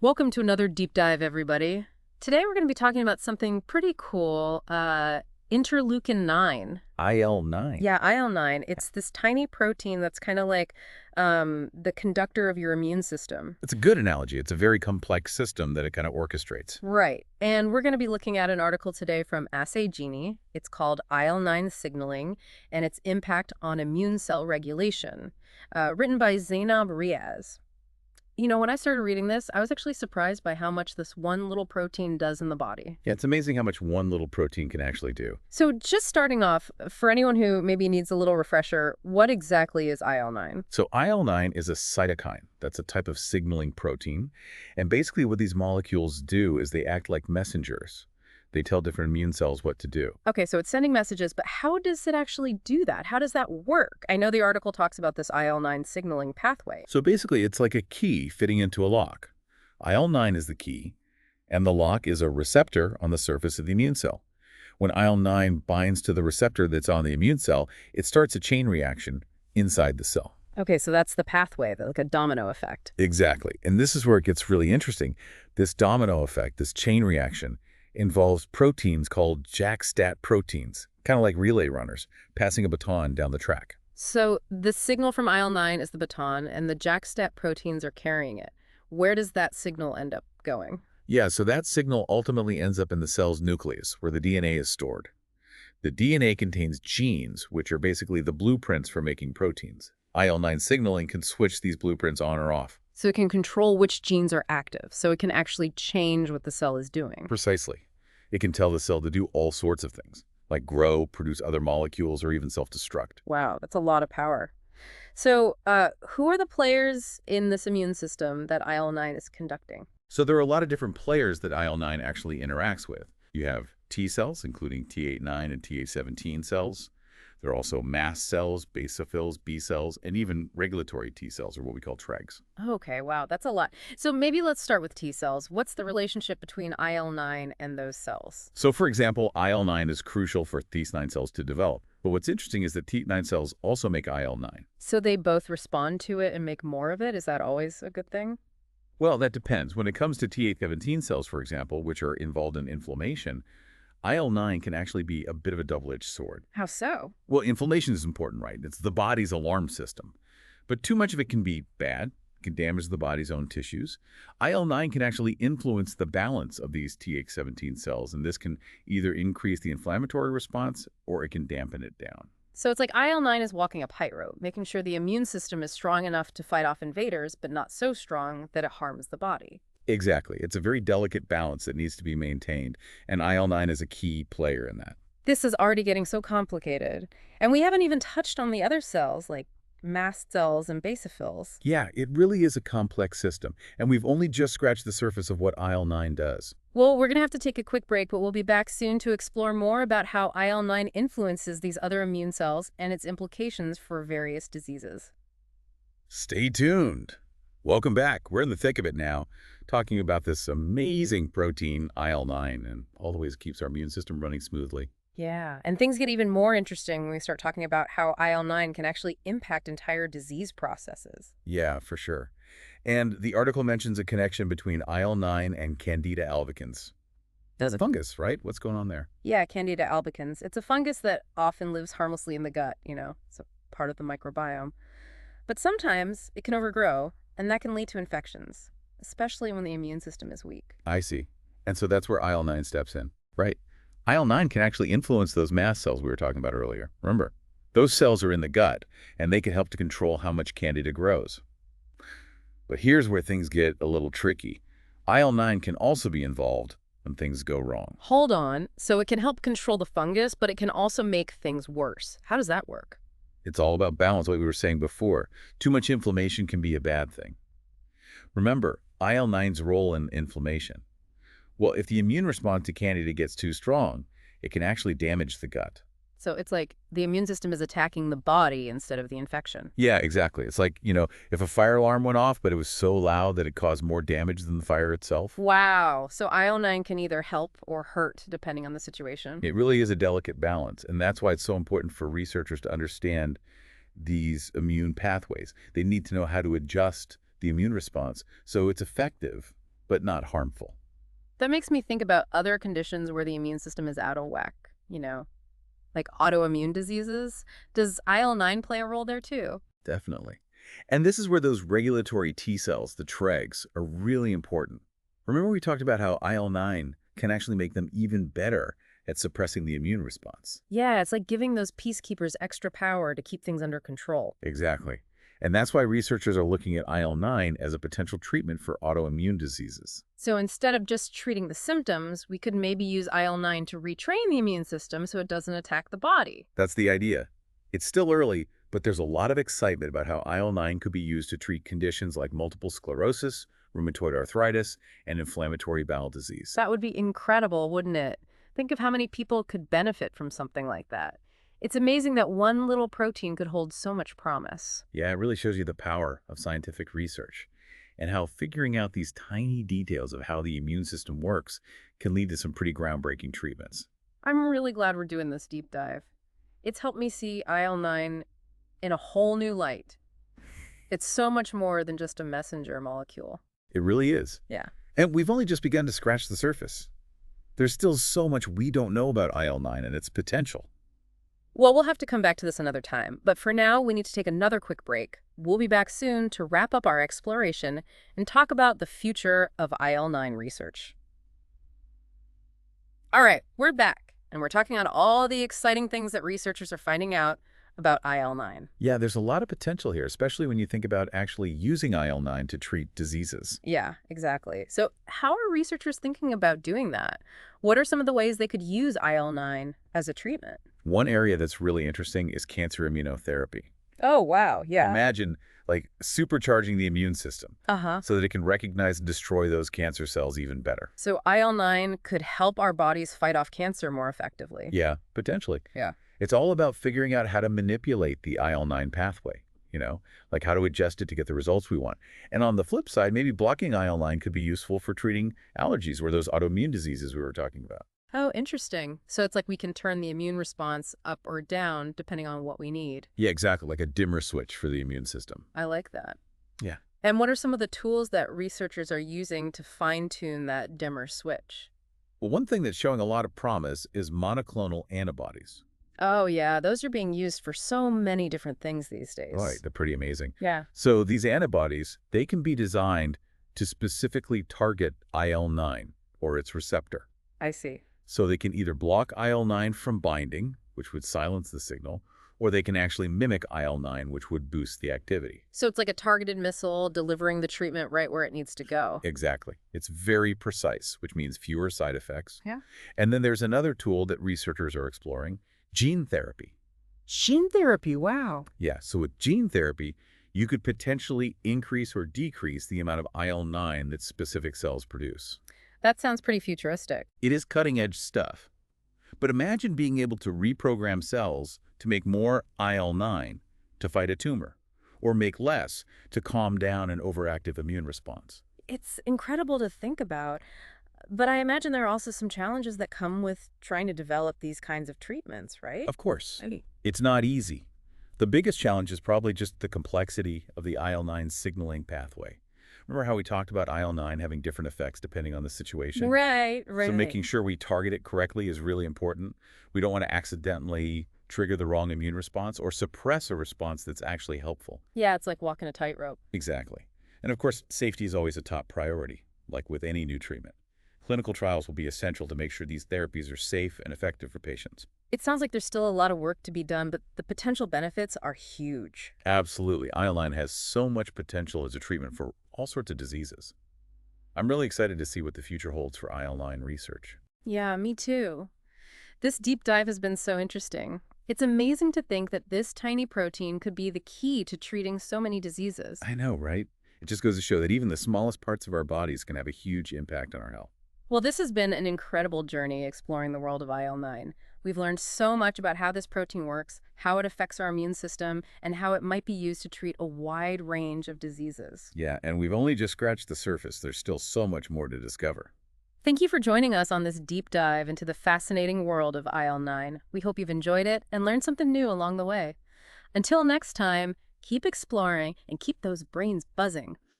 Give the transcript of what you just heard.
Welcome to another deep dive, everybody. Today we're going to be talking about something pretty cool, interleukin 9. IL-9. Yeah, IL-9. It's this tiny protein that's kind of like the conductor of your immune system. It's a good analogy. It's a very complex system that it kind of orchestrates. Right. And we're going to be looking at an article today from Assay Genie. It's called IL-9 signaling and its impact on immune cell regulation, written by Zainab Riaz. When I started reading this, I was actually surprised by how much this one little protein does in the body. Yeah, it's amazing how much one little protein can actually do. So just starting off, for anyone who maybe needs a little refresher, what exactly is IL-9? So IL-9 is a cytokine. That's a type of signaling protein. And basically what these molecules do is they act like messengers. They tell different immune cells what to do. Okay, so it's sending messages, but how does it actually do that? How does that work? I know the article talks about this IL-9 signaling pathway. So basically it's like a key fitting into a lock. IL-9 is the key, and the lock is a receptor on the surface of the immune cell. When IL-9 binds to the receptor that's on the immune cell, it starts a chain reaction inside the cell. Okay, so that's the pathway, like a domino effect. Exactly. And this is where it gets really interesting. This domino effect, this chain reaction, involves proteins called JAK-STAT proteins, kind of like relay runners, passing a baton down the track. So the signal from IL-9 is the baton, and the JAK-STAT proteins are carrying it. Where does that signal end up going? Yeah, so that signal ultimately ends up in the cell's nucleus, where the DNA is stored. The DNA contains genes, which are basically the blueprints for making proteins. IL-9 signaling can switch these blueprints on or off. So it can control which genes are active, so it can actually change what the cell is doing. Precisely. It can tell the cell to do all sorts of things, like grow, produce other molecules, or even self-destruct. Wow, that's a lot of power. So who are the players in this immune system that IL-9 is conducting? So there are a lot of different players that IL-9 actually interacts with. You have T cells, including Th9 and Th17 cells. There are also mast cells, basophils, B cells, and even regulatory T cells, or what we call Tregs. Okay, wow, that's a lot. So maybe let's start with T cells. What's the relationship between IL-9 and those cells? So for example, IL-9 is crucial for Th9 cells to develop. But what's interesting is that Th9 cells also make IL-9. So they both respond to it and make more of it? Is that always a good thing? Well, that depends. When it comes to Th17 cells, for example, which are involved in inflammation, IL-9 can actually be a bit of a double-edged sword. How so? Well, inflammation is important, right? It's the body's alarm system. But too much of it can be bad, can damage the body's own tissues. IL-9 can actually influence the balance of these Th17 cells, and this can either increase the inflammatory response or it can dampen it down. So it's like IL-9 is walking a tightrope, making sure the immune system is strong enough to fight off invaders, but not so strong that it harms the body. Exactly. It's a very delicate balance that needs to be maintained, and IL-9 is a key player in that. This is already getting so complicated. And we haven't even touched on the other cells, like mast cells and basophils. Yeah, it really is a complex system, and we've only just scratched the surface of what IL-9 does. Well, we're going to have to take a quick break, but we'll be back soon to explore more about how IL-9 influences these other immune cells and its implications for various diseases. Stay tuned. Welcome back. We're in the thick of it now, talking about this amazing protein, IL-9, and all the ways it keeps our immune system running smoothly. Yeah, and things get even more interesting when we start talking about how IL-9 can actually impact entire disease processes. Yeah, for sure. And the article mentions a connection between IL-9 and Candida albicans. Does it? Fungus, right? What's going on there? Yeah, Candida albicans. It's a fungus that often lives harmlessly in the gut. It's a part of the microbiome. But sometimes it can overgrow, and that can lead to infections, especially when the immune system is weak. I see. And so that's where IL-9 steps in, right? IL-9 can actually influence those mast cells we were talking about earlier. Remember, those cells are in the gut, and they can help to control how much Candida grows. But here's where things get a little tricky. IL-9 can also be involved when things go wrong. Hold on. So it can help control the fungus, but it can also make things worse. How does that work? It's all about balance, like we were saying before. Too much inflammation can be a bad thing. Remember, IL-9's role in inflammation. Well, if the immune response to Candida gets too strong, it can actually damage the gut. So it's like the immune system is attacking the body instead of the infection. Yeah, exactly. It's like, if a fire alarm went off, but it was so loud that it caused more damage than the fire itself. Wow. So IL-9 can either help or hurt depending on the situation. It really is a delicate balance, and that's why it's so important for researchers to understand these immune pathways. They need to know how to adjust the immune response so it's effective but not harmful. That makes me think about other conditions where the immune system is out of whack, like autoimmune diseases. Does IL-9 play a role there too? Definitely. And this is where those regulatory T cells, the Tregs, are really important. Remember we talked about how IL-9 can actually make them even better at suppressing the immune response. Yeah, it's like giving those peacekeepers extra power to keep things under control. Exactly. And that's why researchers are looking at IL-9 as a potential treatment for autoimmune diseases. So instead of just treating the symptoms, we could maybe use IL-9 to retrain the immune system so it doesn't attack the body. That's the idea. It's still early, but there's a lot of excitement about how IL-9 could be used to treat conditions like multiple sclerosis, rheumatoid arthritis, and inflammatory bowel disease. That would be incredible, wouldn't it? Think of how many people could benefit from something like that. It's amazing that one little protein could hold so much promise. Yeah, it really shows you the power of scientific research and how figuring out these tiny details of how the immune system works can lead to some pretty groundbreaking treatments. I'm really glad we're doing this deep dive. It's helped me see IL-9 in a whole new light. It's so much more than just a messenger molecule. It really is. Yeah. And we've only just begun to scratch the surface. There's still so much we don't know about IL-9 and its potential. Well, we'll have to come back to this another time, but for now, we need to take another quick break. We'll be back soon to wrap up our exploration and talk about the future of IL-9 research. All right, we're back, and we're talking about all the exciting things that researchers are finding out about IL-9. Yeah, there's a lot of potential here, especially when you think about actually using IL-9 to treat diseases. Yeah, exactly. So how are researchers thinking about doing that? What are some of the ways they could use IL-9 as a treatment? One area that's really interesting is cancer immunotherapy. Oh, wow, yeah. Imagine, like, supercharging the immune system Uh-huh. so that it can recognize and destroy those cancer cells even better. So IL-9 could help our bodies fight off cancer more effectively. Yeah, potentially. Yeah. It's all about figuring out how to manipulate the IL-9 pathway, like how to adjust it to get the results we want. And on the flip side, maybe blocking IL-9 could be useful for treating allergies or those autoimmune diseases we were talking about. Oh, interesting. So it's like we can turn the immune response up or down depending on what we need. Yeah, exactly, like a dimmer switch for the immune system. I like that. Yeah. And what are some of the tools that researchers are using to fine-tune that dimmer switch? Well, one thing that's showing a lot of promise is monoclonal antibodies. Oh, yeah. Those are being used for so many different things these days. Right, they're pretty amazing. Yeah. So these antibodies, they can be designed to specifically target IL-9 or its receptor. I see. So they can either block IL-9 from binding, which would silence the signal, or they can actually mimic IL-9, which would boost the activity. So it's like a targeted missile delivering the treatment right where it needs to go. Exactly. It's very precise, which means fewer side effects. Yeah. And then there's another tool that researchers are exploring, gene therapy. Gene therapy, wow. Yeah, so with gene therapy, you could potentially increase or decrease the amount of IL-9 that specific cells produce. That sounds pretty futuristic. It is cutting-edge stuff. But imagine being able to reprogram cells to make more IL-9 to fight a tumor, or make less to calm down an overactive immune response. It's incredible to think about, but I imagine there are also some challenges that come with trying to develop these kinds of treatments, right? Of course, Right. it's not easy. The biggest challenge is probably just the complexity of the IL-9 signaling pathway. Remember how we talked about IL-9 having different effects depending on the situation? Right. So making sure we target it correctly is really important. We don't want to accidentally trigger the wrong immune response or suppress a response that's actually helpful. Yeah, it's like walking a tightrope. Exactly. And of course, safety is always a top priority, like with any new treatment. Clinical trials will be essential to make sure these therapies are safe and effective for patients. It sounds like there's still a lot of work to be done, but the potential benefits are huge. Absolutely. IL-9 has so much potential as a treatment for all sorts of diseases. I'm really excited to see what the future holds for IL-9 research. Yeah, me too. This deep dive has been so interesting. It's amazing to think that this tiny protein could be the key to treating so many diseases. I know, right? It just goes to show that even the smallest parts of our bodies can have a huge impact on our health. Well, this has been an incredible journey exploring the world of IL-9. We've learned so much about how this protein works, how it affects our immune system, and how it might be used to treat a wide range of diseases. Yeah, and we've only just scratched the surface. There's still so much more to discover. Thank you for joining us on this deep dive into the fascinating world of IL-9. We hope you've enjoyed it and learned something new along the way. Until next time, keep exploring and keep those brains buzzing.